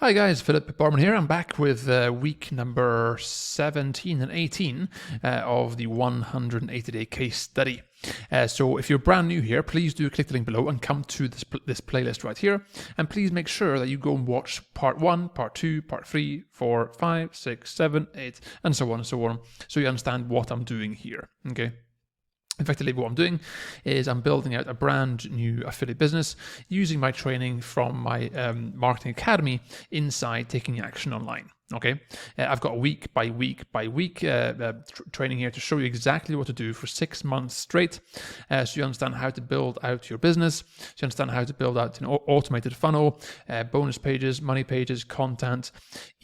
Hi guys, Philip Barman here. I'm back with week number 17 and 18 of the 180-day case study. So if you're brand new here, please do click the link below and come to this playlist right here. And please make sure that you go and watch part 1, part 2, part 3, 4, 5, 6, 7, 8, and so on and so on, so you understand what I'm doing here, okay? Effectively, what I'm doing is I'm building out a brand new affiliate business using my training from my marketing academy inside Taking Action Online. Okay, I've got a week by week training here to show you exactly what to do for 6 months straight, so you understand how to build out your business, so you understand how to build out an automated funnel, bonus pages, money pages, content,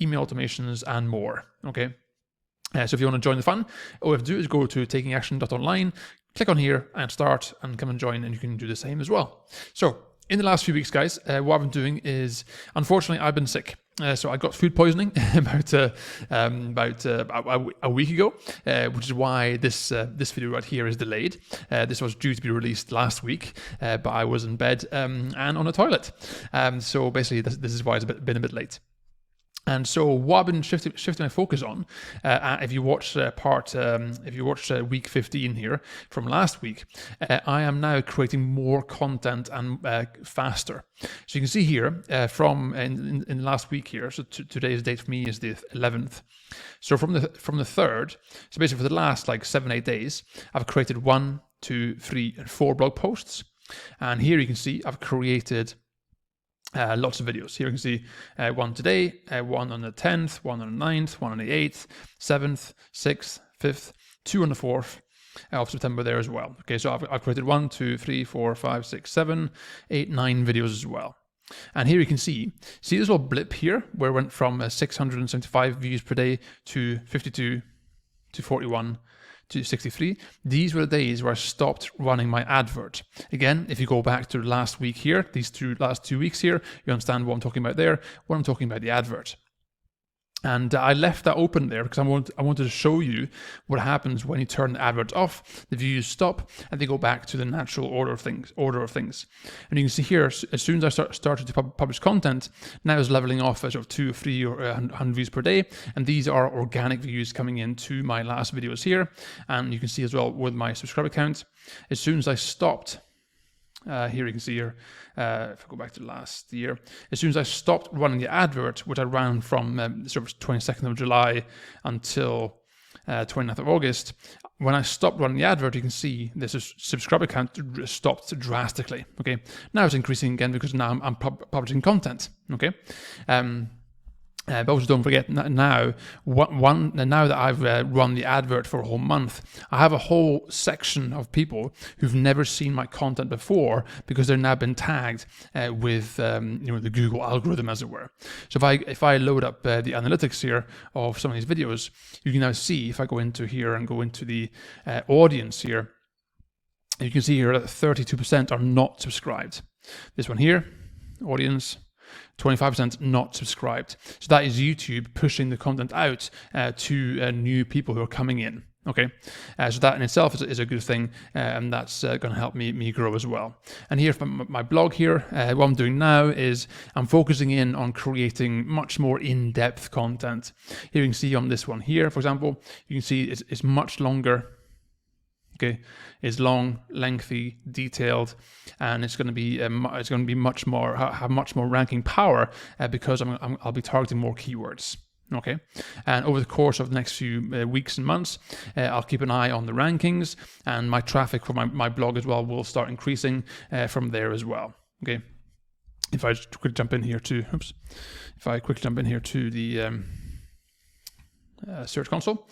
email automations, and more. Okay. So if you want to join the fun, all you have to do is go to takingaction.online, click on here and start and come and join, and you can do the same as well. So in the last few weeks, guys, what I've been doing is, unfortunately, I've been sick. So I got food poisoning about a week ago, which is why this video right here is delayed. This was due to be released last week, but I was in bed and on a toilet. So basically, this is why it's been a bit late. And so what I've been shifting my focus on, if you watch week 15 here from last week, I am now creating more content and faster. So you can see here from in last week here. So today's date for me is the 11th. So from the 3rd, so basically for the last like 7-8 days, I've created 1, 2, 3, and 4 blog posts. And here you can see I've created lots of videos. Here you can see one today, one on the 10th, one on the 9th, one on the 8th, 7th, 6th, 5th, 2 on the 4th of September there as well. Okay, so I've created 1, 2, 3, 4, 5, 6, 7, 8, 9 videos as well. And here you can see this little blip here where it went from 675 views per day to 52 to 41 to 63. These were the days where I stopped running my advert. Again, if you go back to last week here, last two weeks here, you understand what I'm talking about there, when I'm talking about the advert. And I left that open there because I wanted to show you what happens when you turn the advert off. The views stop and they go back to the natural order of things. And you can see here, as soon as I started to publish content, now it's leveling off at sort of 2, 3, or 100 views per day. And these are organic views coming into my last videos here. And you can see as well with my subscriber count, as soon as I stopped, here you can see here, if I go back to last year, as soon as I stopped running the advert, which I ran from sort of 22nd of July until 29th of August, when I stopped running the advert, you can see this subscriber count stopped drastically. Okay, now it's increasing again because now I'm publishing content. Okay. But also don't forget now that I've run the advert for a whole month, I have a whole section of people who've never seen my content before because they've now been tagged with the Google algorithm, as it were. So if I load up the analytics here of some of these videos, you can now see, if I go into here and go into the audience here, you can see here that 32% are not subscribed. This one here, audience, 25% not subscribed. So that is YouTube pushing the content out to new people who are coming in. Okay, so that in itself is a good thing, and that's going to help me grow as well. And here from my blog here, what I'm doing now is I'm focusing in on creating much more in-depth content. Here you can see on this one here, for example, you can see it's much longer. Okay, it's long, lengthy, detailed, and it's going to be much more have much more ranking power because I'll be targeting more keywords. Okay, and over the course of the next few weeks and months, I'll keep an eye on the rankings, and my traffic for my blog as well will start increasing from there as well. Okay, if I just quickly jump in here to the Search Console,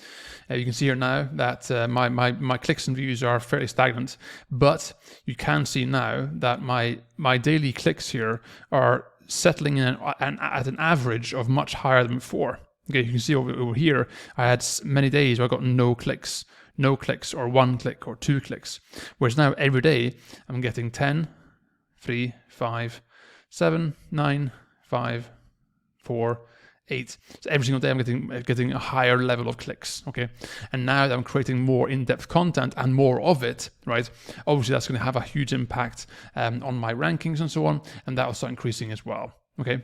you can see here now that my clicks and views are fairly stagnant, but you can see now that my daily clicks here are settling in at an average of much higher than before. Okay, you can see over here I had many days where I got no clicks, or 1 click or 2 clicks, whereas now every day I'm getting 10, 3, 5, 7, 9, 5, 4, 8. So every single day I'm getting a higher level of clicks. Okay, and now that I'm creating more in-depth content and more of it, right, obviously that's going to have a huge impact on my rankings and so on, and that will start increasing as well. Okay,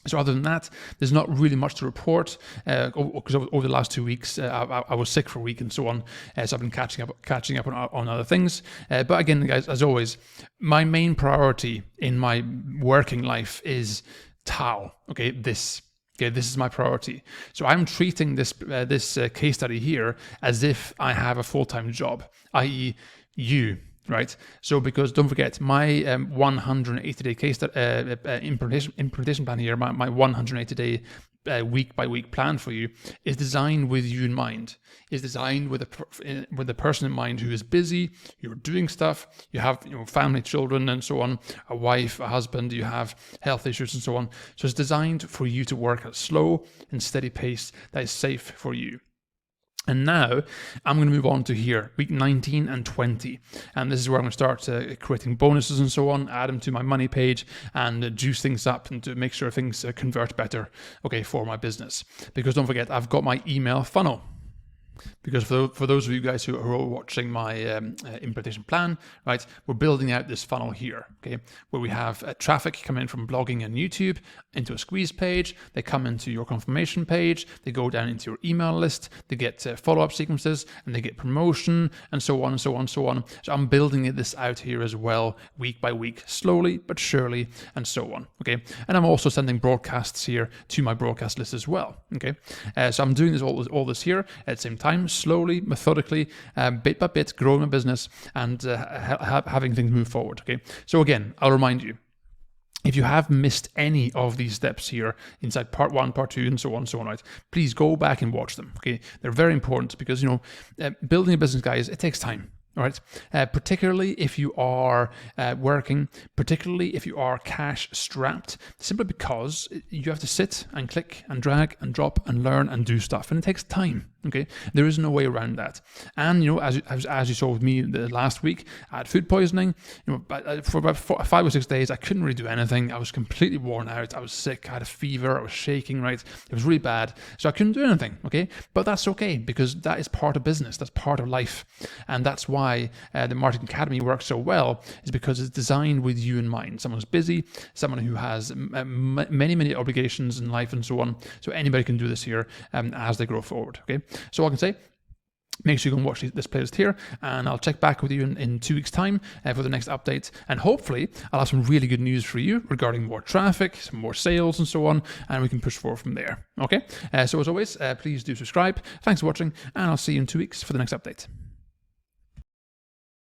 So other than that, there's not really much to report because over the last 2 weeks I was sick for a week and so on. So I've been catching up on other things. But again, guys, as always, my main priority in my working life is Tao. Okay, this is my priority. So I'm treating this case study here as if I have a full-time job, i.e., you. Right. So because don't forget my 180-day case implementation plan here, my 180-day week by week plan for you is designed with you in mind. Is designed with the person in mind who is busy. You're doing stuff. You have family, children, and so on. A wife, a husband. You have health issues and so on. So it's designed for you to work at a slow and steady pace that is safe for you. And now I'm going to move on to here, week 19 and 20. And this is where I'm going to start creating bonuses and so on, add them to my money page and juice things up and to make sure things convert better, for my business. Because don't forget, I've got my email funnel. Because for those of you guys who are watching my implementation plan, right, we're building out this funnel here, where we have traffic come in from blogging and YouTube into a squeeze page. They come into your confirmation page. They go down into your email list. They get follow-up sequences and they get promotion and so on and so on and so on. So I'm building this out here as well, week by week, slowly but surely, and so on. And I'm also sending broadcasts here to my broadcast list as well. So I'm doing all this here at the same time, slowly, methodically, bit by bit, growing my business and having things move forward. So again, I'll remind you, if you have missed any of these steps here inside part 1, part 2, and so on, right, please go back and watch them. They're very important because building a business, guys, it takes time. All right, particularly if you are working, particularly if you are cash strapped, simply because you have to sit and click and drag and drop and learn and do stuff, and it takes time. There is no way around that. And as you saw with me the last week, I had food poisoning. For about 5 or 6 days, I couldn't really do anything. I was completely worn out. I was sick. I had a fever. I was shaking. Right, it was really bad. So I couldn't do anything. But that's okay because that is part of business. That's part of life, and that's why the Marketing Academy works so well. Is because it's designed with you in mind. Someone who's busy, someone who has many obligations in life and so on. So anybody can do this here as they grow forward. So all I can say, make sure you go and watch this playlist here, and I'll check back with you in 2 weeks' time for the next update. And hopefully, I'll have some really good news for you regarding more traffic, some more sales, and so on, and we can push forward from there. So as always, please do subscribe. Thanks for watching, and I'll see you in 2 weeks for the next update.